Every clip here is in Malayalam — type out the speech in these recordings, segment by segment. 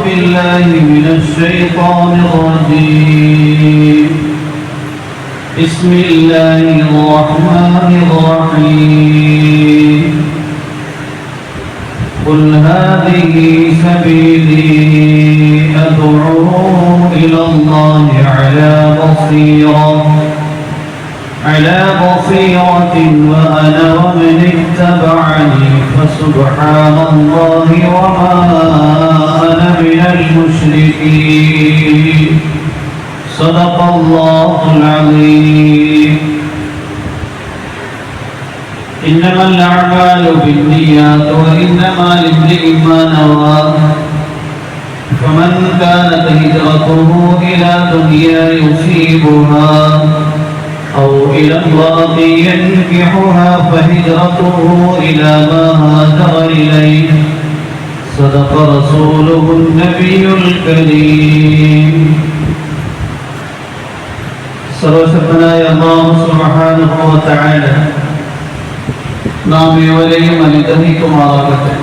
بالله من الشيطان الرجيم. بسم الله الرحمن الرحيم. قل هذه سبيلي أدعو إلى الله على بصيرة وأنا ومن اتبعني فسبحان الله وما أنا من المشركين. صدق الله العظيم. إنما الأعمال بالنيات وإنما لامرئ ما نوى. فمن كانت هجرته إلى دنيا يصيبها أو إلى امرأة ينكحها فهجرته إلى ما هاجر إليه. صدق رسوله النبي الكريم. സർവശക്തനായ അല്ലാഹു സുബ്ഹാനഹു വ തആല നാം ഏവരെയും അനുഗ്രഹിക്കുമാറാകട്ടെ.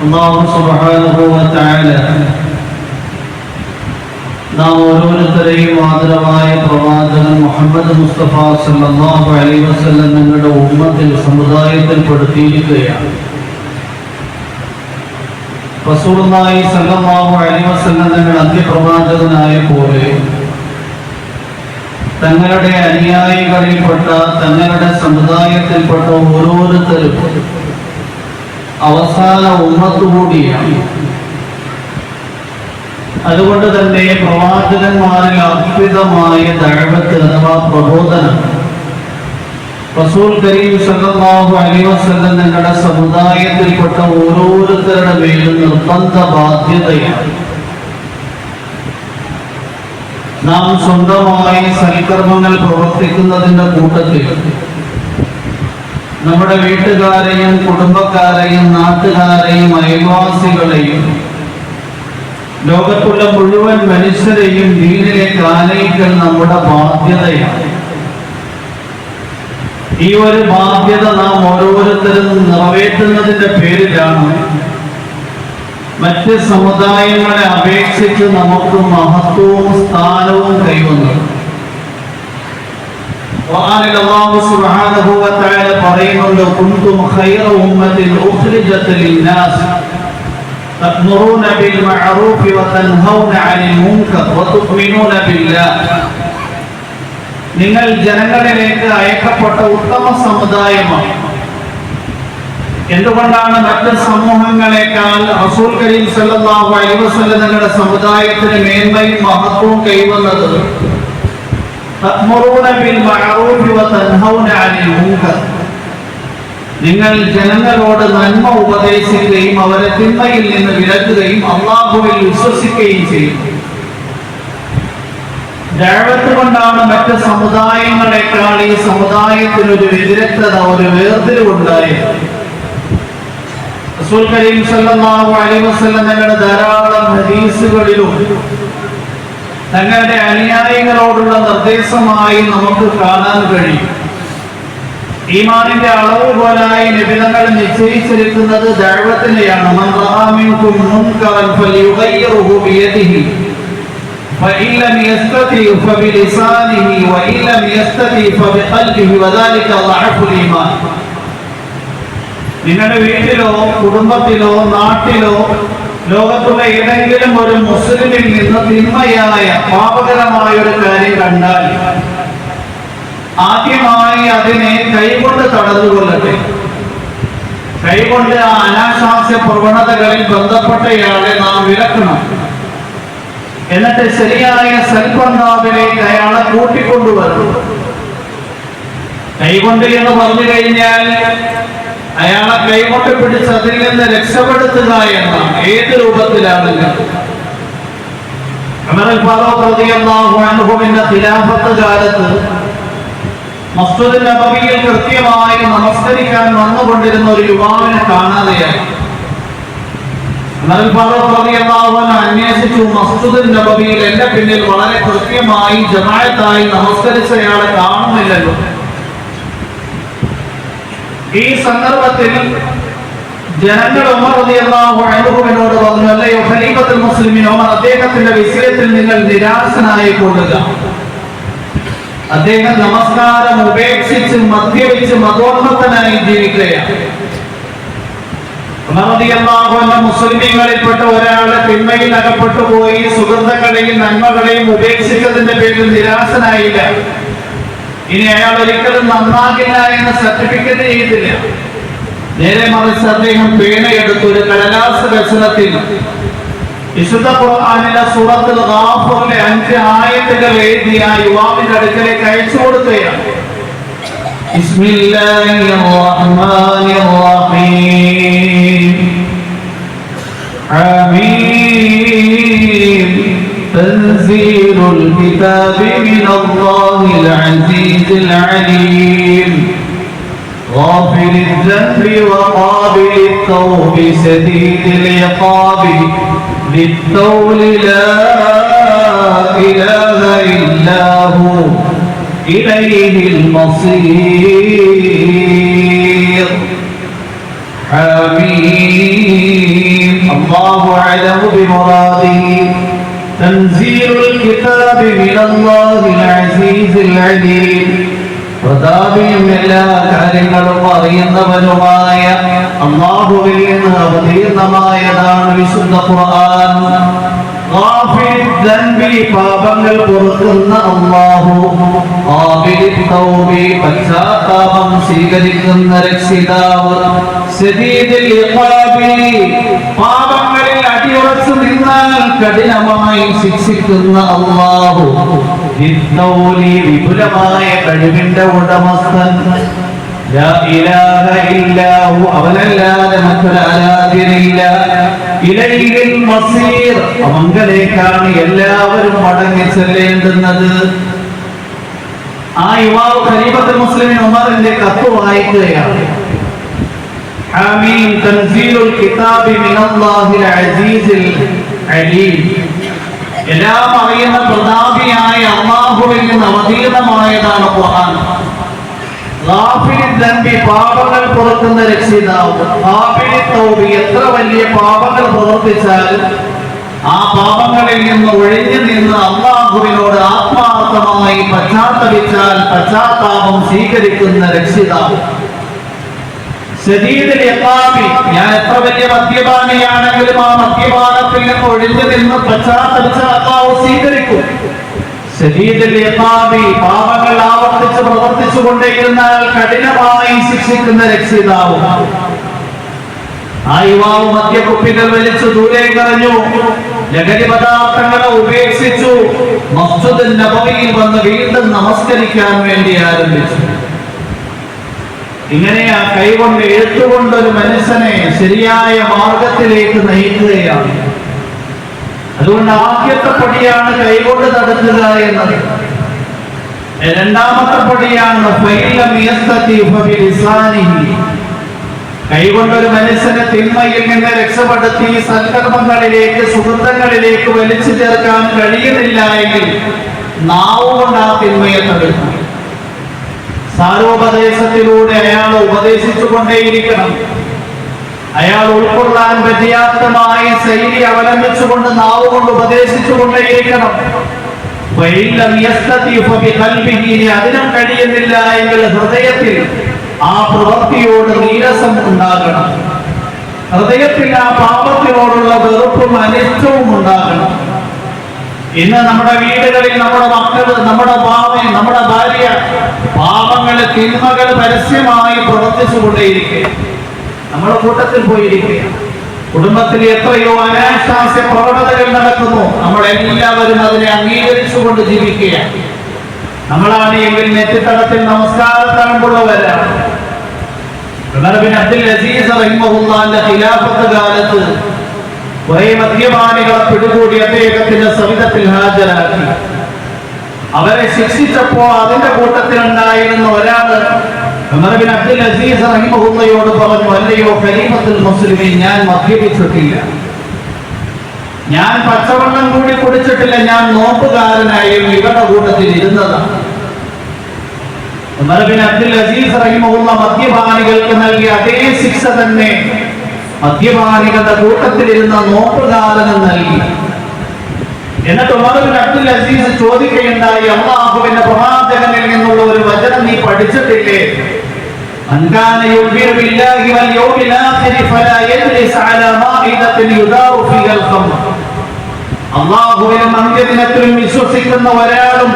അല്ലാഹു സുബ്ഹാനഹു വ തആല നാം ഓരോരുത്തരെയും ആദരവായ പ്രവാചകൻ മുഹമ്മദ് മുസ്തഫ സല്ലല്ലാഹു അലൈഹി വസല്ലം നിങ്ങളുടെ ഉമ്മത്തിൽ സമുദായത്തിൽ പെടുത്തിയിരിക്കുകയാണ്. റസൂലുള്ളാഹി സല്ലല്ലാഹു അലൈഹി വസല്ലം നിങ്ങളുടെ അന്ത്യപ്രവാചകനായ പോലെ തങ്ങളുടെ അനുയായികളിൽപ്പെട്ട തങ്ങളുടെ സമുദായത്തിൽപ്പെട്ട ഓരോരുത്തരും അവസാന ഉമ്മത്ത് കൂടിയാണ്. അതുകൊണ്ട് തന്നെ പ്രവാചകന്മാരിൽ അർപ്പിതമായ ദഅവത്ത് അഥവാ പ്രബോധനം റസൂൽ കരീം സല്ലല്ലാഹു അലൈഹി വസല്ലം നിങ്ങളുടെ സമുദായത്തിൽപ്പെട്ട ഓരോരുത്തരുടെ മേലും നിർബന്ധ ബാധ്യതയാണ്. നാം സ്വന്തമായി സൽക്കർമ്മങ്ങൾ പ്രവർത്തിക്കുന്നതിന്റെ കൂട്ടത്തിൽ നമ്മുടെ വീട്ടുകാരെയും കുടുംബക്കാരെയും നാട്ടുകാരെയും അയൽവാസികളെയും ലോകത്തുള്ള മുഴുവൻ മനുഷ്യരെയും ദീനിലേക്ക് ആനയിക്കൽ നമ്മുടെ ബാധ്യതയാണ്. ഈ ഒരു ബാധ്യത നാം ഓരോരുത്തരും നിറവേറ്റുന്നതിന്റെ പേരിലാണ് മറ്റ് സമുദായങ്ങളെ അപേക്ഷിച്ച് നമുക്ക് മഹത്വവും സ്ഥാനവും കൈവന്നത്. ഖുർആനിൽ അല്ലാഹു സുബ്ഹാനഹു വ തആല പറയുന്നുണ്ട്, കുൻതും ഖൈറ ഉമ്മത്തിൻ ഉഖ്രിജത് ലിന്നാസ് തഅ്മുറൂന ബിൽ മഅറൂഫി വ തൻഹൗന അനിൽ മുൻകർ വ തുഅ്മിനൂന ബില്ലാഹ്. നിങ്ങൾ ജനങ്ങളിലേക്ക് അയക്കപ്പെട്ട ഉത്തമ സമുദായമാണ്. എന്തുകൊണ്ടാണ് മറ്റ് സമൂഹങ്ങളെക്കാൾ റസൂൽ കരീം സല്ലല്ലാഹു അലൈഹി വസല്ലം നിങ്ങളുടെ സമുദായത്തിന് മേന്മയും മഹത്വവും കൈവന്നത്? തഅ്മുറൂന ബിൽ മഅറൂഫി വ തൻഹൗന അനിൽ മുൻകർ. നിങ്ങൾ ജനങ്ങളോട് നന്മ ഉപദേശിക്കുകയും അവരെ തിന്മയിൽ നിന്ന് വിലക്കുകയും അല്ലാഹുവിൽ വിശ്വസിക്കുകയും ചെയ്യും. ദഅവത്ത് കൊണ്ടാണ് മറ്റ് സമുദായങ്ങളെക്കാൾ ഈ സമുദായത്തിനൊരു വ്യതിരക്തത, ഒരു വേർതിരിവുണ്ടായത്. റസൂൽ കരീം സല്ലല്ലാഹു അലൈഹി വസല്ലം തങ്ങളുടെ ധാരാളം ഹദീസുകളിലും തങ്ങളുടെ അനുയായികളോടുള്ള നിർദ്ദേശമായി നമുക്ക് കാണാൻ കഴിയും. ഈമാനിന്റെ അളവുകോലായി നബി തങ്ങൾ നിശ്ചയിച്ചിരിക്കുന്നത് ദഅവത്തിനെയാണ്. മൻ റഅ മിൻകും മുൻകറൻ ഫലിയുഗയ്യിറുഹു ബിയദിഹി فإن لم يستطع فبلسانه وإن لم يستطع فبقلبه وذلك ضعف الإيمان. നിങ്ങളുടെ വീട്ടിലോ കുടുംബത്തിലോ നാട്ടിലോ ലോകത്തുള്ള ഏതെങ്കിലും ഒരു മുസ്ലിമിൽ നിന്ന് തിന്മയായ പാപകരമായ ഒരു കാര്യം കണ്ടാൽ ആദ്യമായി അതിനെ കൈകൊണ്ട് തടഞ്ഞുകൊള്ളട്ടെ. കൈകൊണ്ട് ആ അനാശാസ്യ പ്രവണതകളിൽ ബന്ധപ്പെട്ടയാളെ നാം വിലക്കണം. എന്നിട്ട് ശരിയായ സൽപന്ഥാവിലേക്ക് അയാളെ കൂട്ടിക്കൊണ്ടുവരണം. കൈകൊണ്ട് എന്ന് പറഞ്ഞു കഴിഞ്ഞാൽ അയാളെ കൈകൊണ്ട് പിടിച്ച് അതിൽ നിന്ന് രക്ഷപ്പെടുത്തുക എന്നാണ്. ഏത് രൂപത്തിലാണെങ്കിലും ഉമർ ഫാറൂഖ് റളിയല്ലാഹു അൻഹുവിന്റെ ഖിലാഫത്ത് കാലത്ത് മസ്ജിദുൽ നബവിയിൽ കൃത്യമായി നമസ്കരിക്കാൻ വന്നുകൊണ്ടിരുന്ന ഒരു യുവാവിനെ കാണാതെയായി. ഉമർ ഫാറൂഖ് റളിയല്ലാഹു അൻഹു അന്വേഷിച്ചു, മസ്ജിദുൽ നബവിയിൽ എന്റെ പിന്നിൽ വളരെ കൃത്യമായി ജമാഅത്തായി നമസ്കരിച്ചയാളെ കാണുന്നില്ലല്ലോ. ഈ സന്ദർഭത്തിൽ ജനങ്ങൾ ഉമർ റളിയല്ലാഹു അൻഹുവിനോട് അദ്ദേഹത്തിന്റെ വിഷയത്തിൽ നിങ്ങൾ നിരാശനായി കൊള്ളുക. അദ്ദേഹം നമസ്കാരം ഉപേക്ഷിച്ച് മദ്യപിച്ച് മതോന്മത്തനായി ജീവിക്കുകയാണ്. മുസ്ലിമീങ്ങളിൽപ്പെട്ട ഒരാള് തിന്മയിൽ അകപ്പെട്ടു പോയി സുഹൃത്തുക്കളെയും നന്മകളെയും ഉപേക്ഷിച്ചതിന്റെ പേരിൽ നിരാശനായില്ല. ഇനി അയാൾ ഒരിക്കലും നന്നാകില്ല എന്ന സർട്ടിഫിക്കറ്റ് ചെയ്തില്ല. നേരെ മറിച്ച് അദ്ദേഹം പേനയെടുത്ത് ഒരു കടലാസ് കഷണത്തിൽ വിശുദ്ധ ഖുർആനിലെ സൂറത്തുൽ ഗാഫിറിലെ 5 ആയത്തുകൾ എഴുതി ആ യുവാവിന്റെ അടുക്കലേക്ക് അയച്ചു കൊടുക്കുകയാണ്. ബിസ്മില്ലാഹിർ റഹ്മാനിർ റഹീം. ആമീൻ. തൻസീലുൽ കിതാബി മിനല്ലാഹിൽ അസീസിൽ അലീം. غافر الذنب وقابل التوب شديد العقاب ذي الطول لا إله إلا هو إليه المصير. حميم. الله أعلم بمراده. تنزيل الكتاب من الله العزيز العليم. പ്രതാപിയും എല്ലാ കാര്യങ്ങളും അറിയുന്നവനുമായ അല്ലാഹുവിൽ നിന്ന് അവതീർണമായതാണ് വിശുദ്ധ ഖുർആൻ. ഗാഫിറുൽ ദൻബി, പാപങ്ങൾ പൊറുക്കുന്ന അല്ലാഹു. ഖാബിലുത് തൗബി, പശ്ചാത്താപം സ്വീകരിക്കുന്ന രക്ഷിതാവ്. ശദീദുൽ ഇഖാബി, പാപങ്ങളിൽ അടിയുറച്ചു നിന്നാൽ കഠിനമായി ശിക്ഷിക്കുന്ന അല്ലാഹു. ലിത്തൗലി, വിപുലമായ കഴിവിന്റെ ഉടമസ്ഥൻ. ലാ ഇലാഹ ഇല്ലാഹു, അവനല്ലാതെ മറ്റൊരു ആരാധ്യനില്ല. ഇലൈഹിൽ മസീർ, അവങ്കലേക്കാണ് എല്ലാവരും മടങ്ങി ചെല്ലേണ്ടുന്നത്. ആ യുവാവ് ഖലീഫത്തുൽ മുസ്ലിമീൻ ഉമറിന്റെ കത്ത് വായിക്കുകയാണ്. ആമീൻ. തൻസീലുൽ കിതാബി മിനല്ലാഹിൽ അസീസിൽ അലീം. എല്ലാം അറിയുന്ന പ്രതാപിയായ അല്ലാഹുവിൽ നിന്ന് അവതീർണമായതാണ് ഖുർആൻ. ഗാഫിറുൽ ദൻബി, പാപങ്ങൾ പൊറുക്കുന്ന രക്ഷിതാവ്. ഖാബിലുത് തൗബി, എത്ര വലിയ പാപങ്ങൾ പ്രവർത്തിച്ചാലും ആ പാപങ്ങളിൽ നിന്ന് ഒഴിഞ്ഞു നിന്ന് അല്ലാഹുവിനോട് ആത്മാർത്ഥമായി പശ്ചാത്തപിച്ചാൽ പശ്ചാത്താപം സ്വീകരിക്കുന്ന രക്ഷിതാവ്. ശദീദുൽ ഇഖാബി, ഞാൻ എത്ര വലിയ മദ്യപാനിയാണെങ്കിലും ആ മദ്യപാനത്തിൽ നിന്ന് ഒഴിഞ്ഞു നിന്ന് പശ്ചാത്തപിച്ചാൽ അല്ലാഹു സ്വീകരിക്കും. ശദീദുൽ ഇഖാബി, പാപങ്ങൾ ആവർത്തിച്ച് പ്രവർത്തിച്ചു കൊണ്ടേയിരുന്നാൽ കഠിനമായി ശിക്ഷിക്കുന്ന രക്ഷിതാവ്. ആ യുവാവ് മദ്യക്കുപ്പികൾ വലിച്ചു ദൂരേക്ക് എറിഞ്ഞു, ലഹരി പദാർത്ഥങ്ങളെ ഉപേക്ഷിച്ചു. മസ്ജിദുൻ നബവിയിൽ വന്ന് വീണ്ടും നമസ്കരിക്കാൻ വേണ്ടി ആരംഭിച്ചു. ഇങ്ങനെ ആ കൈകൊണ്ട് എഴുത്തുകൊണ്ട് ഒരു മനുഷ്യനെ ശരിയായ മാർഗത്തിലേക്ക് നയിക്കുകയാണ്. അതുകൊണ്ട് ആദ്യത്തെ പടിയാണ് കൈകൊണ്ട് തടുക്കുക എന്നത്. രണ്ടാമത്തെ പടിയാണ് കൈകൊണ്ടൊരു മനുഷ്യനെ തിന്മയിൽ നിന്ന് രക്ഷപ്പെടുത്തി സൽക്കർമ്മങ്ങളിലേക്ക് സുഹൃത്തുക്കളിലേക്ക് വലിച്ചു ചേർക്കാൻ കഴിയുന്നില്ല എങ്കിൽ നാവുകൊണ്ട് ആ തിന്മയെ തടുക്കണം. സാരോപദേശത്തിലൂടെ അയാൾ ഉപദേശിച്ചു കൊണ്ടേയിരിക്കണം. അയാൾ ഉൾക്കൊള്ളാൻ പര്യാപ്തമായ ശൈലി അവലംബിച്ചുകൊണ്ട് നാവ് കൊണ്ട് ഉപദേശിച്ചു കൊണ്ടേയിരിക്കണം. അതിനും കഴിയുന്നില്ല എങ്കിൽ ഹൃദയത്തിൽ ആ പ്രവൃത്തിയോട് നീരസം ഉണ്ടാകണം. ഹൃദയത്തിൽ ആ പാപത്തിനോടുള്ള വെറുപ്പും അനിഷ്ടവും ഉണ്ടാകണം. ഇന്ന് നമ്മുടെ വീടുകളിൽ നമ്മുടെ മക്കൾ, നമ്മുടെ നമ്മുടെ ഭാര്യ പാപങ്ങൾ, തിന്മകൾ പരസ്യമായി പ്രവർത്തിച്ചു കൊണ്ടേയിരിക്കുക. നമ്മുടെ കൂട്ടത്തിൽ പോയിരിക്കുക. കുടുംബത്തിൽ എത്രയോ അനാശാസ്യ പ്രവണതകൾ നടക്കുന്നു. നമ്മളെല്ലാവരും അതിനെ അംഗീകരിച്ചുകൊണ്ട് ജീവിക്കുകയാണ്. നമ്മളാണ് എങ്കിൽ നെറ്റിത്തടത്തിൽ നമസ്കാരത്തളമ്പുള്ളവരാണ്. ഉമർ ബിൻ അബ്ദുൽ അസീസ് റഹിമഹുല്ലാഹിന്റെ ഖിലാഫത്ത് കാലത്ത് കുറെ മദ്യപാനികളെ പിടികൂടി അദ്ദേഹത്തിന്റെ സവിധത്തിൽ ഹാജരാക്കി. അവരെ ശിക്ഷിച്ചപ്പോൾ അതിന്റെ കൂട്ടത്തിൽ ഉണ്ടായിരുന്ന ഒരാള് ഉമർ ബിൻ അബ്ദുൽ അസീസ് റഹിമഹുല്ലയോട് പറഞ്ഞു, അല്ലയോ ഖലീഫത്തുൽ മുസ്ലിമീൻ, ഞാൻ മദ്യപിച്ചിട്ടില്ല, ഞാൻ പച്ചവെള്ളം കൂടി കുടിച്ചിട്ടില്ല, ഞാൻ നോമ്പുകാരനായും ഇവരുടെ കൂട്ടത്തിൽ ഇരുന്നതാണ്. ഉമർ ബിൻ അബ്ദുൽ അസീസ് റഹിമഹുല്ല മദ്യപാനികൾക്ക് നൽകിയ അതേ ശിക്ഷ തന്നെ മദ്യപാനികളുടെ കൂട്ടത്തിലിരുന്ന നോമ്പുകാരന് നൽകി. എന്നിട്ട് ഉമർ ഇബ്നു അബ്ദുൽ അസീസ് ചോദിക്കുകയുണ്ടായി, അല്ലാഹുവിന്റെ പ്രവാചകനിൽ നിന്നുള്ള ഒരു വചനം നീ പഠിച്ചിട്ടില്ലേ? മൻ കാന യുമിനു ബില്ലാഹി വൽ യൗമിൽ ആഖിർ ഫലാ യജ്ലിസ് അലാ മാഇദത്തിൻ യുദാഉ ഫീഹൽ ഖംർ. അല്ലാഹുവിലും അന്ത്യദിനത്തിലും വിശ്വസിക്കുന്ന ഒരാളും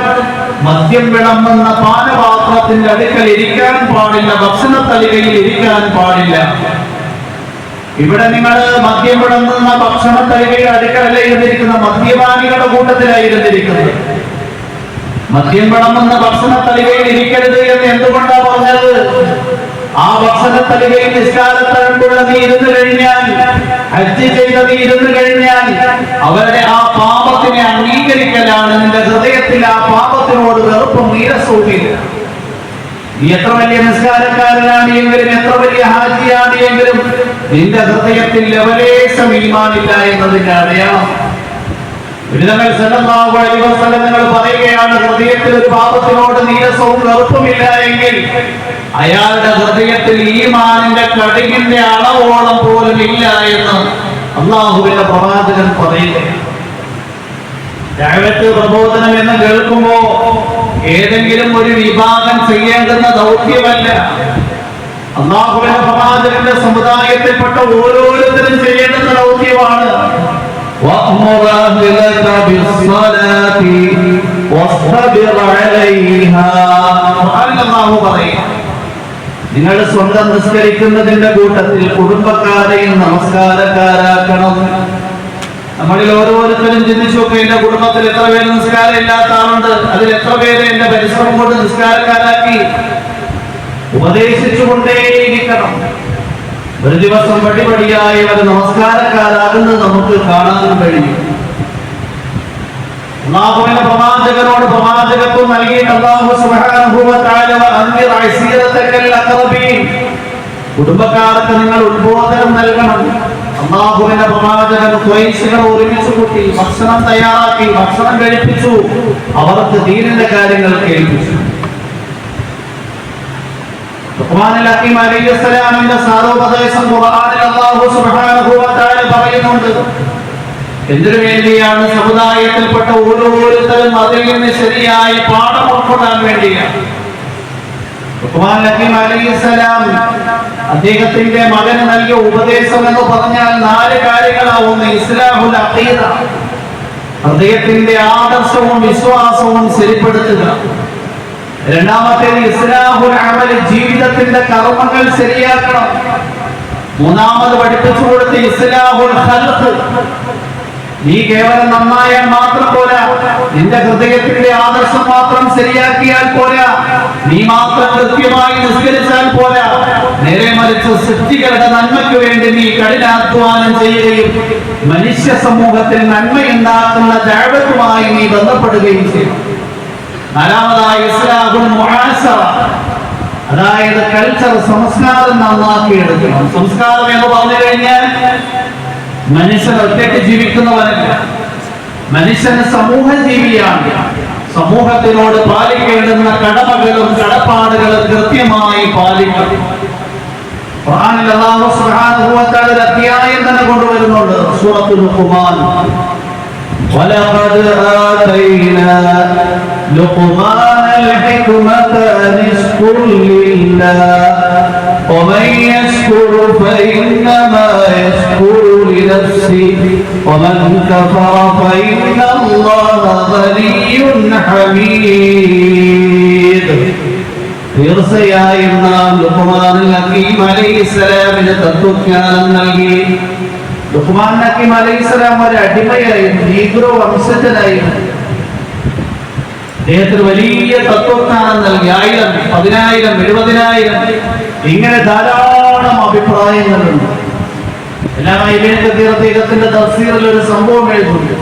മദ്യം വിളമ്പുന്ന പാനപാത്രത്തിന്റെ അടുക്കൽ ഇരിക്കാൻ പാടില്ല, ഭക്ഷണത്തളികയിൽ ഇരിക്കാൻ പാടില്ല. ഇവിടെ നിങ്ങൾ മദ്യം വിളമ്പുന്ന ഭക്ഷണത്തളികയുടെ അടുക്കലല്ല ഇരുന്നിരിക്കുന്ന, മദ്യപാനികളുടെ കൂട്ടത്തിലായിരുന്നിരിക്കുന്നത്. മദ്യം വിളമ്പുന്ന ഭക്ഷണത്തളികയിൽ ഇരിക്കരുത് എന്ന് എന്തുകൊണ്ടാണ് പറഞ്ഞത്? ആ ഭക്ഷണത്തളികയിൽ നിസ്കാരത്തഴമ്പുള്ള നീ ഇരുന്നു കഴിഞ്ഞാൽ, ഹജ്ജ് ചെയ്ത നീ ഇരുന്നു കഴിഞ്ഞാൽ അവരുടെ ആ പാപത്തിനെ അംഗീകരിക്കലാണ്. നിന്റെ ഹൃദയത്തിൽ ആ പാപത്തിനോട് വെറുപ്പും നീരസവുമില്ല. നീ എത്ര വലിയ നിസ്കാരക്കാരനാണ് എങ്കിലും, എത്ര വലിയ ഹാജിയാണ് എങ്കിലും, നിന്റെ ഹൃദയത്തിൽ ലവലേശം ഈമാനില്ല എന്നതിന്റെ അടയാളം. നബി സല്ലല്ലാഹു അലൈഹി വസല്ലം നിങ്ങൾ പറയുകയാണ്, ഹൃദയത്തിൽ ഒരു പാപത്തിനോട് നീരസവും വെറുപ്പുമില്ല എങ്കിൽ അയാളുടെ ഹൃദയത്തിൽ ഈമാനിന്റെ കടുകിന്റെ അളവോളം പോലും ഇല്ല എന്ന് അല്ലാഹുവിന്റെ പ്രവാചകൻ പറയുകയാണ്. ദഅവത്ത് പ്രബോധനം എന്ന് കേൾക്കുമ്പോ ഏതെങ്കിലും ഒരു വിഭാഗം ചെയ്യേണ്ടുന്ന ദൗത്യമല്ല, അല്ലാഹുവിന്റെ പ്രവാചകന്റെ സമുദായത്തിൽപ്പെട്ട ഓരോരുത്തരും ചെയ്യേണ്ടുന്ന ദൗത്യമാണ്. وَأْمُرْ أَهْلَكَ بِالصَّلَاةِ وَاصْطَبِرْ عَلَيْهَا. അല്ലാഹു പറയുന്നു, നിങ്ങൾ സ്വന്തം നിസ്കരിക്കുന്നതിന്റെ കൂട്ടത്തിൽ കുടുംബക്കാരെയും നമസ്കാരക്കാരാക്കണം. നമ്മളിൽ ഓരോരുത്തരും ചിന്തിച്ചു നോക്കുക, എന്റെ കുടുംബത്തിൽ എത്ര പേര് നിസ്കാരം ഇല്ലാത്ത ആളുണ്ട്, അതിൽ എത്ര പേര് എന്റെ പരിശ്രമം കൊണ്ട് നിസ്കാരക്കാരാക്കി. ഉപദേശിച്ചുകൊണ്ടേയിരിക്കണം. ഒരു ദിവസം പടിപടിയായി അവർ നമസ്കാരക്കാരാകുന്നത് നമുക്ക് കാണാൻ കഴിയും. അല്ലാഹുവിന്റെ പ്രവാചകനോട് പ്രവാചകത്വം നൽകിയിട്ട് അല്ലാഹു സുബ്ഹാനഹു വ തആല അൻദിർ അശീറതകൽ അഖറബീൻ, കുടുംബക്കാർക്ക് നിങ്ങൾ ഉത്ബോധനം നൽകണം. അല്ലാഹുവിന്റെ പ്രവാചകൻ ഖുറൈശികളെ ഒരുമിച്ച് കൂട്ടി ഭക്ഷണം തയ്യാറാക്കി, ഭക്ഷണം കഴിപ്പിച്ചു, അവർക്ക് ദീനിന്റെ കാര്യങ്ങൾ കേൾപ്പിച്ചു. ലുഖ്മാനുൽ ഹകീം അലൈഹിസ്സലാമിന്റെ സാരോപദേശം ഖുർആനിൽ അല്ലാഹു സുബ്ഹാനഹു വ തആല പറയുന്നുണ്ട്. എന്തിനു വേണ്ടിയാണ്? സമുദായത്തിൽപ്പെട്ട ഓരോരുത്തരും അതിൽ നിന്ന് ശരിയായി പാഠം ഉൾക്കൊള്ളാൻ വേണ്ടിയാണ്. ലുഖ്മാനുൽ ഹകീം അലൈഹിസ്സലാം അദ്ദേഹത്തിന്റെ മകന് നൽകിയ ഉപദേശം എന്ന് പറഞ്ഞാൽ 4 കാര്യങ്ങളാവുന്നു. ഇസ്ലാഹുൽ അഖീദ, ഹൃദയത്തിന്റെ ആദർശവും വിശ്വാസവും ശരിപ്പെടുത്തുക. രണ്ടാമത്തേത് ഇസ്ലാഹുൽ അമൽ, ജീവിതത്തിന്റെ കർമ്മങ്ങൾ ശരിയാക്കണം. മൂന്നാമത് പഠിപ്പിച്ചു കൊടുത്ത ഇസ്ലാഹുൽ ഖൽഖ്, നീ കേവലം നന്നായാൽ മാത്രം പോരാ, നിന്റെ ഹൃദയത്തിന്റെ ആദർശം മാത്രം ശരിയാക്കിയാൽ പോരാ, നീ മാത്രം കൃത്യമായി നിസ്കരിച്ചാൽ പോരാ, നേരെ മറിച്ച് സൃഷ്ടികളുടെ നന്മയ്ക്ക് വേണ്ടി നീ കഠിനാധ്വാനം ചെയ്യുകയും മനുഷ്യ സമൂഹത്തിൽ നന്മയുണ്ടാക്കുന്ന ദഅവത്തുമായി നീ ബന്ധപ്പെടുകയും ചെയ്യും. നാലാമതായി ഇസ്ലാഹുൽ മുആശറ, അതായത് കൾച്ചർ, സംസ്കാരം നന്നാക്കിയെടുക്കണം. സംസ്കാരം എന്ന് പറഞ്ഞു കഴിഞ്ഞാൽ മനുഷ്യൻ ഒറ്റയ്ക്ക് ജീവിക്കുന്നവനല്ല, മനുഷ്യൻ സമൂഹ ജീവിയാണ്. സമൂഹത്തിനോട് പാലിക്കേണ്ടുന്ന കടമകളും കടപ്പാടുകളും കൃത്യമായി പാലിക്കണം. ഖുർആനിൽ അല്ലാഹു സുബ്ഹാനഹു വ തആല ഒരു അധ്യായം തന്നെ കൊണ്ടുവരുന്നുണ്ട്, സൂറത്തുൽ ലുഖ്മാൻ. وَلَقَدْ آتَيْنَا لُقْمَانَ الْحِكْمَةَ أَنِ اشْكُرْ لِلَّهِ وَمَنْ يَشْكُرْ فَإِنَّمَا يَشْكُرُ لِنَفْسِهِ وَمَنْ كَفَرَ فَإِنَّ اللَّهَ غَنِيٌّ حَمِيدٌ. തീർച്ചയായും നാം ലുഖ്മാനുൽ ഹകീം അലൈഹിസ്സലാമിന് തത്വജ്ഞാനം നൽകി. ലുഖ്മാൻ ഹകീം അലൈഹിസ്സലാം ഒരു അടിമയായിരുന്നു, നീഗ്രോ വംശജനായിരുന്നു. അദ്ദേഹത്തിന് വലിയ തത്വജ്ഞാനം നൽകി. 1000, 10,000, 70,000 ഇങ്ങനെ ധാരാളം അഭിപ്രായങ്ങളുണ്ട്. എല്ലാമായി അദ്ദേഹത്തിന്റെ തഫ്സീറിൽ ഒരു സംഭവം എഴുതുന്നുണ്ട്.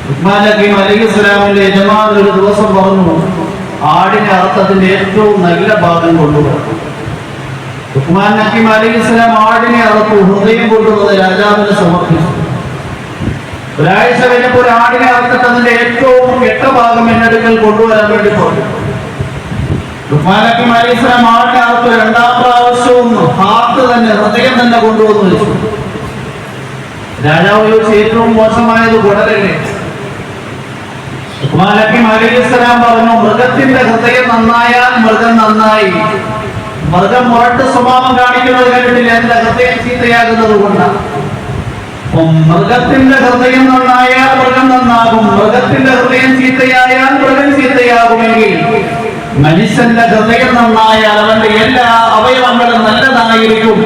ലുഖ്മാൻ ഹകീം അലൈഹിസ്സലാമിന്റെ യജമാൻ ഒരു ദിവസം പറഞ്ഞു, ആടിനെ അറുത്തതിന്റെ ഏറ്റവും നല്ല ഭാഗം കൊണ്ടുവരണം. ലുഖ്മാൻ ഹകീം അലൈഹിസ്സലാം ആടിനെ അറുത്തു, ഹൃദയം കൊണ്ടുവന്ന് രാജാവിന് സമർപ്പിച്ചു. ഒരാഴ്ച കഴിഞ്ഞപ്പോൾ ഒരു ആടിനെ അറുത്തിട്ട് അതിന്റെ ഏറ്റവും കെട്ട ഭാഗം എന്നെടുക്കൽ കൊണ്ടുവരാൻ വേണ്ടി പറഞ്ഞു. ലുഖ്മാൻ ഹകീം അലൈഹിസ്സലാം ആടിനെ അറുത്തു. 2ാം പ്രാവശ്യവും ഹാർട്ട് തന്നെ, ഹൃദയം തന്നെ കൊണ്ടുവന്ന് വെച്ചു. രാജാവ് ചോദിച്ചു, ഏറ്റവും മോശമായത് കുടലല്ലേ? ലുഖ്മാൻ ഹക്കീം അലൈഹിസ്സലാം പറഞ്ഞു, മൃഗത്തിന്റെ ഹൃദയം നന്നായാൽ മൃഗം നന്നായി. മൃഗം മുരട്ട് സ്വഭാവം കാണിക്കുന്നത് കണ്ടിട്ടില്ല, എന്റെ ഹൃദയം ചീത്തയാകുന്നത് കൊണ്ടാണ്. മൃഗത്തിന്റെ ഹൃദയം നന്നായാൽ മൃഗം നന്നാകും, മൃഗത്തിന്റെ ഹൃദയം ചീത്തയായാൽ മൃഗം ചീത്തയാകുമെങ്കിൽ മനുഷ്യന്റെ ഹൃദയം നന്നായാൽ അവന്റെ എല്ലാ അവയവങ്ങളും നല്ലതായിരിക്കും.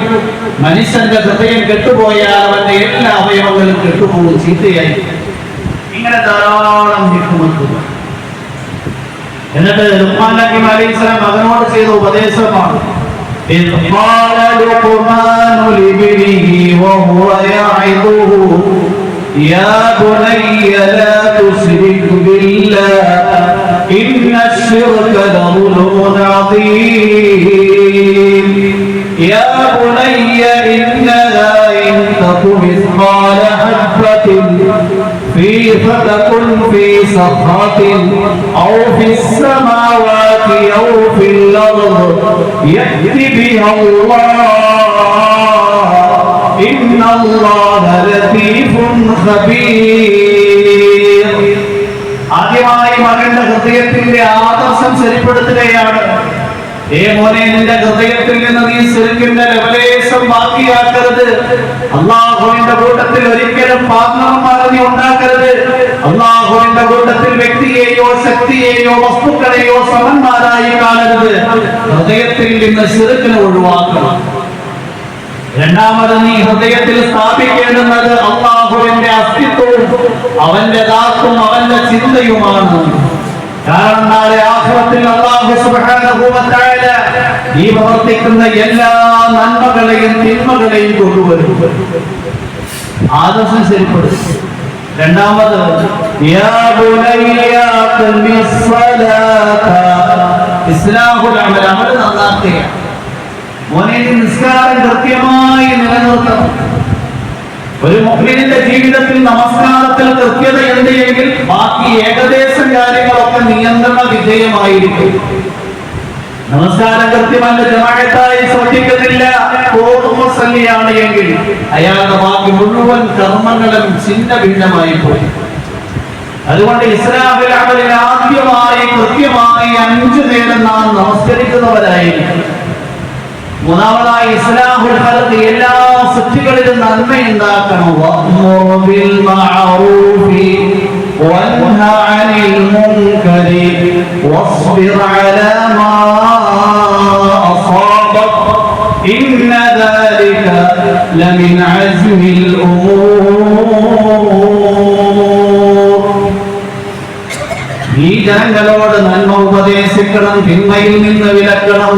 മനുഷ്യന്റെ ഹൃദയം കെട്ടുപോയാൽ അവന്റെ എല്ലാ അവയവങ്ങളും കെട്ടുപോകും, ചീത്തയായി. ഇങ്ങനെ ധാരാളം ഹിക്മത്തുകൾ. എന്നിട്ട് ലുഖ്മാൻ ഹക്കീം അലൈഹിസ്സലാം മകനോട് ചെയ്ത ഉപദേശമാണ്, إذ قال لقمان لابنه وهو يعظه يا بني لا تشرك بالله إن الشرك لظلم عظيم يا بني إنها إن تك مثقال حبة فتكن في صخرة أو في السماوات أو في الأرض يأت بها الله إن الله لطيف خبير. ആദ്യമായി മകന്റെ ഹൃദയത്തിന്റെ ആദർശം ശരിപ്പെടുത്തുകയാണ്. മോനെ, നിന്റെ ഹൃദയത്തിൽ നിന്ന് നീ ശിർക്കിന്റെ ലവലേശം ബാക്കിയാക്കരുത്. അല്ലാഹുവിന്റെ കൂട്ടത്തിൽ ഒരിക്കലും പാർട്ണർമാരെ നീ ഉണ്ടാക്കരുത്. അല്ലാഹുവിന്റെ കൂട്ടത്തിൽ വ്യക്തിയെയോ ശക്തിയെയോ വസ്തുക്കളെയോ സമന്മാരായി കാണരുത്. ഹൃദയത്തിൽ നിന്ന് ശിർക്കിനെ ഒഴിവാക്കണം. രണ്ടാമത് നീ ഹൃദയത്തിൽ സ്ഥാപിക്കേണ്ടുന്നത് അല്ലാഹുവിന്റെ അസ്തിത്വവും അവന്റെ ദാത്തും അവന്റെ ചിന്തയുമാണ്. കാരണം നാളെ ആഖിറത്തിൽ അല്ലാഹു സുബ്ഹാനഹു വ തആല ഈ പ്രവർത്തിക്കുന്ന എല്ലാ നന്മകളെയും തിന്മകളെയും കൊണ്ടുവരും. ആദർശം ശരിപ്പെടുത്തും. രണ്ടാമത് യാ ബുനയ്യ ഖിമിസ് സ്വലാത, ഇസ്ലാഹുൽ അമൽ, അമൽ നന്നാക്കുക. മോനെ, നിസ്കാരം കൃത്യമായി നിലനിർത്തണം. ഒരു മുഅ്മിനിന്റെ ജീവിതത്തിൽ നമസ്കാരത്തിൽ കൃത്യതയുണ്ട് എങ്കിൽ ബാക്കി ഏകദേശം കാര്യങ്ങളൊക്കെ നിയന്ത്രണ വിധേയമായിരിക്കും. നമസ്കാരം കൃത്യമല്ല, ജമാഅത്തായി ശ്രദ്ധിക്കുന്നില്ല, മുസല്ലിയാണ് എങ്കിൽ അയാളുടെ ബാക്കി മുഴുവൻ കർമ്മങ്ങളും ഛിന്ന ഭിന്നമായി പോയി. അതുകൊണ്ട് ഇസ്ലാമിൽ അമലിൽ ആദ്യമായി കൃത്യമായി 5 നേരം നാം നമസ്കരിക്കുന്നവരായിരിക്കും. മൂന്നാമതായി ഇസ്ലാഹുൽ ഖൽഖ്, എല്ലാ സൃഷ്ടികളിലും നന്മയുണ്ടാക്കണം. വഅ്മുർ ബിൽ മഅറൂഫി വൻഹ അനിൽ മുൻകരി വസ്ബിർ അലാ മാ അസാബക ഇന്ന ദാലിക ലമിൻ അസ്മിൽ ഉമൂർ. ഈ ജനങ്ങളോട് നന്മ ഉപദേശിക്കണം, തിന്മയിൽ നിന്ന് വിലക്കണം.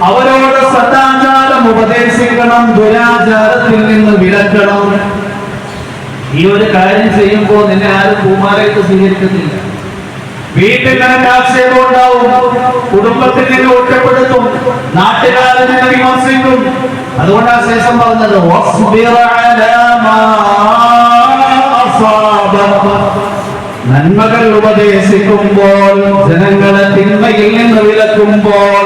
അവരോട് സദാചാരം ഉപദേശിക്കണം, ദുരാചാരത്തിൽ നിന്ന് വിലക്കണം. ഈ ഒരു കാര്യം ചെയ്യുമ്പോൾ നിന്നെ ആരും പൂമാരായിട്ട് സ്വീകരിക്കുന്നില്ല. വീട്ടിൽ നിനക്ക് ആക്ഷേപം ഉണ്ടാവും, കുടുംബത്തിൽ നിന്നെ ഒറ്റപ്പെടുത്തും, നാട്ടുകാരെ നിന്നെ വിമർശിക്കും. അതുകൊണ്ടാണ് ശേഷം പറഞ്ഞത് വസ്ബിർ അലാ മാ അസാബക. നന്മകൾ ഉപദേശിക്കുമ്പോൾ, ജനങ്ങളെ തിന്മയിൽ നിന്ന് വിലക്കുമ്പോൾ,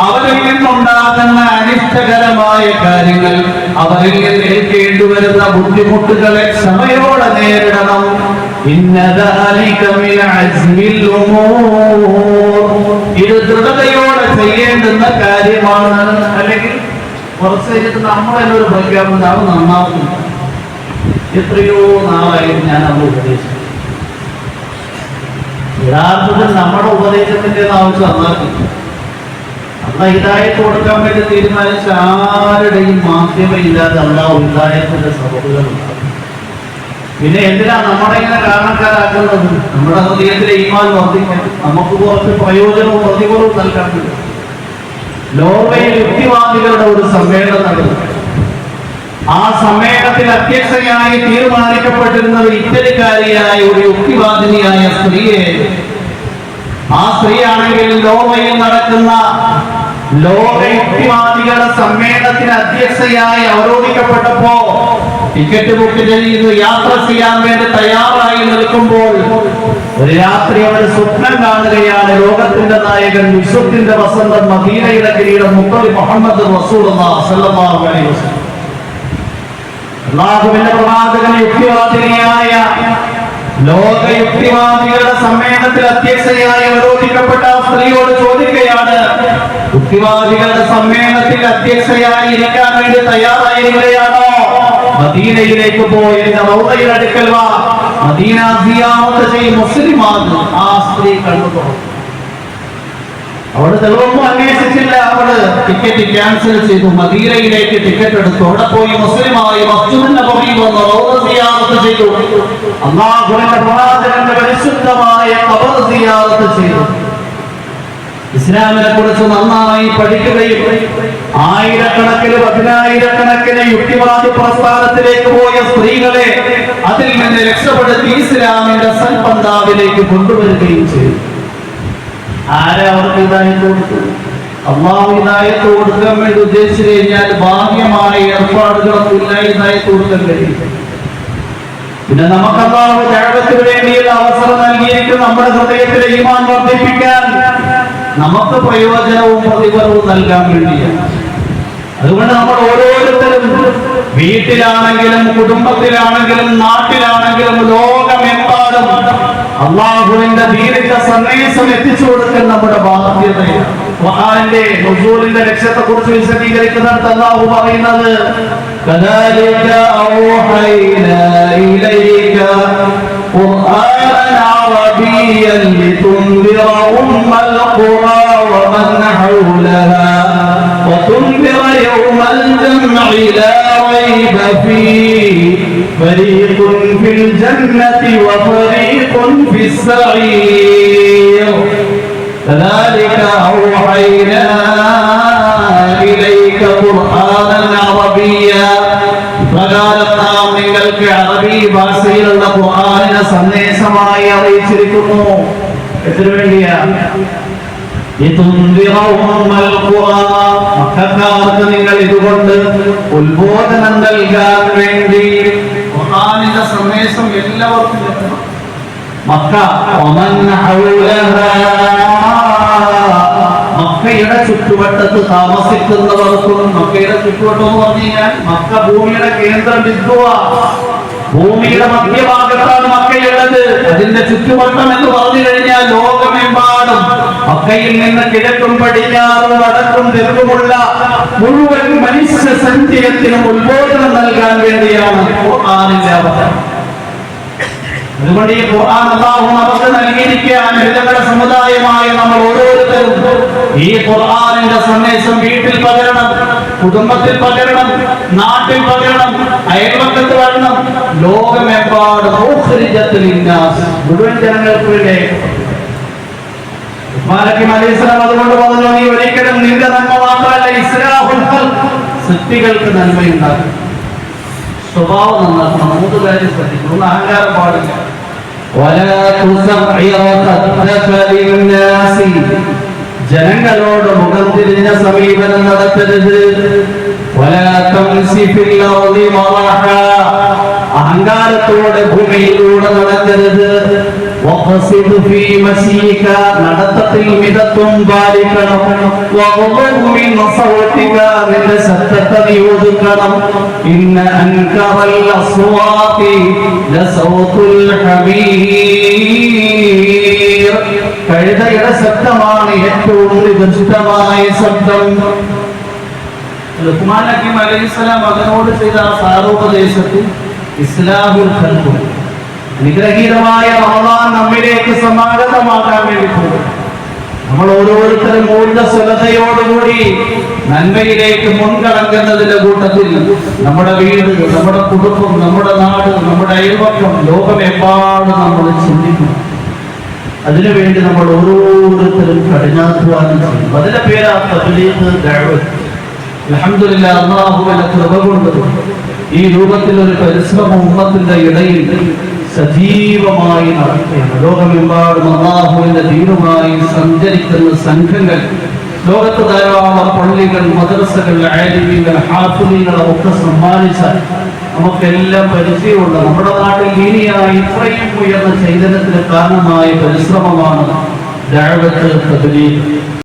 അവരിൽ നിന്നുണ്ടാകുന്ന അനിഷ്ടകരമായ കാര്യങ്ങൾ, അവരിൽ നിന്ന് ഏൽക്കേണ്ടി വരുന്ന ബുദ്ധിമുട്ടുകളെ ക്ഷമയോടെ നേരിടണം. ഇത് ദൃഢതയോടെ ചെയ്യേണ്ടുന്ന കാര്യമാണ്. അല്ലെങ്കിൽ കുറച്ച് കഴിഞ്ഞിട്ട് നമ്മൾ എന്നൊരു പ്രഖ്യാപനം അത് നന്നാവുന്നു. എത്രയോ നാളായിട്ട് ഞാൻ അത് ഉപദേശിച്ചു. യഥാർത്ഥത്തിൽ നമ്മുടെ ഉപദേശത്തിന്റെ ആവശ്യം നന്നാക്കില്ല. അല്ല ഹിദായത്ത് കൊടുക്കാൻ വേണ്ടി തീരുമാനിച്ച ആരുടെയും മാധ്യമമില്ലാതെ അല്ലാഹു ഹിദായത്തിന്റെ സബബുകളുണ്ടാകും. പിന്നെ എന്തിനാ നമ്മളെ ഇങ്ങനെ കാരണക്കാരാക്കുന്നത്? നമ്മുടെ ഹൃദയത്തിലെ ഈമാൻ വർദ്ധിക്കാൻ, നമുക്ക് കുറച്ച് പ്രയോജനവും പ്രതിഫലവും നൽകാൻ പറ്റും. നോർവേയിൽ യുക്തിവാദികളുടെ ഒരു സമ്മേളനം നടന്നു. ആ സമ്മേളനത്തിൽ അധ്യക്ഷയായി തീരുമാനിക്കപ്പെട്ടിരുന്നത് ഇറ്റലിക്കാരിയായ ഒരു യുക്തിവാദിനിയായ സ്ത്രീയെ. ആ സ്ത്രീയാണെങ്കിൽ നോർവേയിൽ നടക്കുന്ന ലോക യുക്തിവാദികളുടെ സമ്മേളനത്തിന് അധ്യക്ഷയായി അവരോധിക്കപ്പെട്ടപ്പോ ടിക്കറ്റ് ബുക്ക് ചെയ്ത് യാത്ര ചെയ്യാൻ വേണ്ടി തയ്യാറായി നിൽക്കുമ്പോൾ ഒരു രാത്രി അവർ സ്വപ്നം കാണുകയാണ്. ലോകത്തിന്റെ നായകൻ, വിശ്വത്തിന്റെ വസന്തം, മദീനയുടെ കിരീടം മുത്തലി മുഹമ്മദ് റസൂലുള്ളാഹി സ്വല്ലല്ലാഹു അലൈഹി വസല്ലം. അല്ലാഹുവിന്റെ പ്രവാചകൻ യുക്തിവാദിനിയായ ലോകയുക്തിവാദികളുടെ സമ്മേളനത്തിൽ അധ്യക്ഷയായി അവരോധിക്കപ്പെട്ട സ്ത്രീയോട് ചോദിക്കുകയാണ്, യുക്തിവാദികളുടെ സമ്മേളനത്തിൽ അധ്യക്ഷയായി ഇരിക്കാൻ വേണ്ടി തയ്യാറായിരിക്കുകയാണോ? മദീനയിലേക്ക് പോയി എന്റെ റൗളയുടെ അടുക്കൽ വാ, മദീന സിയാറത്ത് ചെയ്യും, മുസ്ലിമാണ്. ആ സ്ത്രീ കണ്ടു തുറന്നു. അവള് തെളിവൊന്നും അന്വേഷിച്ചില്ല. അവള് ടിക്കറ്റ് ക്യാൻസൽ ചെയ്തു, മദീനയിലേക്ക് ടിക്കറ്റ് എടുത്തു. അവിടെ പോയി മുസ്ലിമായി മസ്ജിദുൻ നബവി വന്ന് റൗള സിയാറത്ത് ചെയ്തു. അല്ലാഹുവിന്റെ പ്രവാചകന്റെ പരിശുദ്ധമായ ഖബർ സിയാറത്ത് ചെയ്തു. ഇസ്ലാമിനെ കുറിച്ച് നന്നായി പഠിക്കുകയും ആയിരക്കണക്കിന് പതിനായിരക്കണക്കിന് യുക്തിവാദി പ്രസ്ഥാനത്തിലേക്ക് പോയ സ്ത്രീകളെ അതിൽ നിന്ന് രക്ഷപ്പെടുത്തി ഇസ്ലാമിന്റെ സൽപന്താവിലേക്ക് കൊണ്ടുവരികയും ചെയ്തു. ആരെ അവർക്ക് ഹിദായത്ത് കൊടുത്തു? അല്ലാഹു ഹിദായത്ത് കൊടുക്കാൻ വേണ്ടി ഉദ്ദേശിച്ചു കഴിഞ്ഞാൽ ബാഹ്യമായ ഏർപ്പാടുകളൊന്നും ഇല്ല ഹിദായത്ത് കൊടുക്കാൻ കഴിയും. പിന്നെ നമുക്ക് അല്ലാഹു ദഅവത്തിന് വേണ്ടിയുള്ള അവസരം നൽകിയിരിക്കും. നമ്മുടെ ഹൃദയത്തിലെ ഈമാൻ വർദ്ധിപ്പിക്കാൻ, നമുക്ക് പ്രയോജനവും പ്രതിഫലവും നൽകാൻ വേണ്ടിയാണ്. അതുകൊണ്ട് നമ്മൾ ഓരോരുത്തരും വീട്ടിലാണെങ്കിലും കുടുംബത്തിലാണെങ്കിലും നാട്ടിലാണെങ്കിലും ലോകമെമ്പാടും അല്ലാഹുവിന്റെ ദീനിന്റെ സന്ദേശം എത്തിച്ചു കൊടുക്കാൻ നമ്മുടെ ബാധ്യതയാണ്. ഖുർആനിന്റെ നുസൂലിന്റെ ലക്ഷ്യത്തെ കുറിച്ച് വിശദീകരിക്കുന്നിടത്ത് അല്ലാഹു പറയുന്നത്, കദാലിക ഔഹൈനാ ഇലൈക ഖുർആനൻ അറബിയ്യൻ ലിതുൻദിറ ഉമ്മൽ ഖുറാ വമൻ ഹൗലഹാ വതുൻദിറ യൗമൽ ജംഇ ലാ റൈബ ഫീഹി ഫരീഖുൻ ഫിൽ ജന്നതി വഫരീഖുൻ ഫിസ് സഈർ كذلك أوحينا إليك قرآنا عربيا പ്രകാരം നാം നിങ്ങൾക്ക് അറബി ഭാഷയിലുള്ള ഖുർആനിനെ സന്ദേശമായി അറിയിച്ചിരിക്കുന്നു. ഇതിനു വേണ്ടിയാ മക്കക്കാർക്ക് നിങ്ങൾ ഇതുകൊണ്ട് ഉത്ബോധനം നൽകാൻ വേണ്ടി ഖുർആനിന്റെ സന്ദേശം എല്ലാവർക്കും എത്തണം. മക്ക മക്കയുടെ ചുറ്റുവട്ടത്ത് താമസിക്കുന്നവർക്കും, മക്കയുടെ ചുറ്റുവട്ടം എന്ന് പറഞ്ഞു കഴിഞ്ഞാൽ മക്ക ഭൂമിയുടെ കേന്ദ്ര ബിന്ദുവാ. ഭൂമിയുടെ മധ്യഭാഗത്താണ് മക്കയുള്ളത്. അതിന്റെ ചുറ്റുവട്ടം എന്ന് പറഞ്ഞു കഴിഞ്ഞാൽ ലോകമെമ്പാടും മക്കയിൽ നിന്ന് കിഴക്കും പടിഞ്ഞാറും വടക്കും തെക്കുമുള്ള മുഴുവൻ മനുഷ്യ സഞ്ചയത്തിനും ഉത്ബോധനം നൽകാൻ വേണ്ടിയാണ് ഖുർആനിന്റെ അവതരണം. അതുകൊണ്ട് ഈ ഖുർആൻ അല്ലാഹു നമുക്ക് നൽകിയിരിക്കുകയാണ്. ഹൃദയങ്ങളുടെ സമുദായമായ നമ്മൾ ഓരോരുത്തരും ഈ ഖുർആനിന്റെ സന്ദേശം വീട്ടിൽ പകരണം, കുടുംബത്തിൽ പകരണം, നാട്ടിൽ പകരണം, അയൽപക്കത്ത് പകരണം, ലോകമെമ്പാടും മുഴുവൻ ജനങ്ങൾക്ക് വേണ്ടി. ഇബ്രാഹിം അലൈഹിസ്സലാം അതുകൊണ്ട് പറഞ്ഞു, നീ ഒരിക്കലും നിന്റെ നന്മ മാത്രമല്ല ഇസ്ലാഹുൽ ഖൽഖ്, സൃഷ്ടികൾക്ക് നന്മയുണ്ടാകും. സ്വഭാവം നന്നാക്കണം. 3 കാര്യം ശ്രദ്ധിക്കണം. ഒന്ന്, അഹങ്കാരം പാടില്ല. ജനങ്ങളോട് മുഖം തിരിഞ്ഞ സമീപനം നടത്തരുത്. അഹങ്കാരത്തോടെ ഭൂമിയിലൂടെ നടക്കരുത്. നടത്തത്തിൽ മിതത്വം പാലിക്കണം. നിന്റെ ശബ്ദത്തെ നീ ഒതുക്കണം. ഇന്ന അൻകറൽ അസ്വാതി ലസൗതുൽ ഹമീർ. കഴുതയുടെ ശബ്ദമാണ് ഏറ്റവും നികൃഷ്ടമായ ശബ്ദം. ലുഖ്മാൻ ഹക്കീം അലൈഹിസ്സലാം മകനോട് ചെയ്ത ആ സാരോപദേശത്തിൽ ഇസ്ലാഹുൽ ഖൽഖ്, അനുഗ്രഹീതമായ റമദാൻ നമ്മിലേക്ക് സമാഗതമാകാൻ വേണ്ടി പോകും. നമ്മൾ ഓരോരുത്തരും ഊർജ്ജസ്വലതയോടുകൂടി നന്മയിലേക്ക് മുൻകടക്കുന്നതിന്റെ കൂട്ടത്തിൽ നമ്മുടെ വീട്, നമ്മുടെ കുടുംബം, നമ്മുടെ നാട്, നമ്മുടെ അയൽപക്കം, ലോകമെമ്പാടും നമ്മൾ ചിന്തിക്കണം. അതിനുവേണ്ടി നമ്മൾ ഓരോരുത്തരും കഠിനാധ്വാനം ചെയ്യും. അതിന്റെ പേരാ തബ്ലീഗ് ദഅവത്ത്. അൽഹംദുലില്ലാഹ്, അല്ലാഹുവിന്റെ കൃപ കൊണ്ട് ഈ രൂപത്തിൽ ഒരു പരിശ്രമം ഉമ്മത്തിന്റെ ഇടയിൽ സജീവമായി നടക്കുകയാണ്. ലോകമെമ്പാടും അല്ലാഹുവിന്റെ ദീനുമായി സഞ്ചരിക്കുന്ന സംഘങ്ങൾ, ലോകത്ത് ധാരാളം പള്ളികൾ, മദ്രസകൾ, ആലിമീങ്ങൾ, ഹാഫിളീങ്ങൾ ഒക്കെ സമ്മാനിച്ച നമുക്കെല്ലാം പരിചയമുണ്ട്. നമ്മുടെ നാട്ടിൽ ദീനിയായി ഇത്രയും ഉയർന്ന ചൈതന്യത്തിന് കാരണമായ പരിശ്രമമാണ് ദഅവത്ത് തബ്ലീഗ്.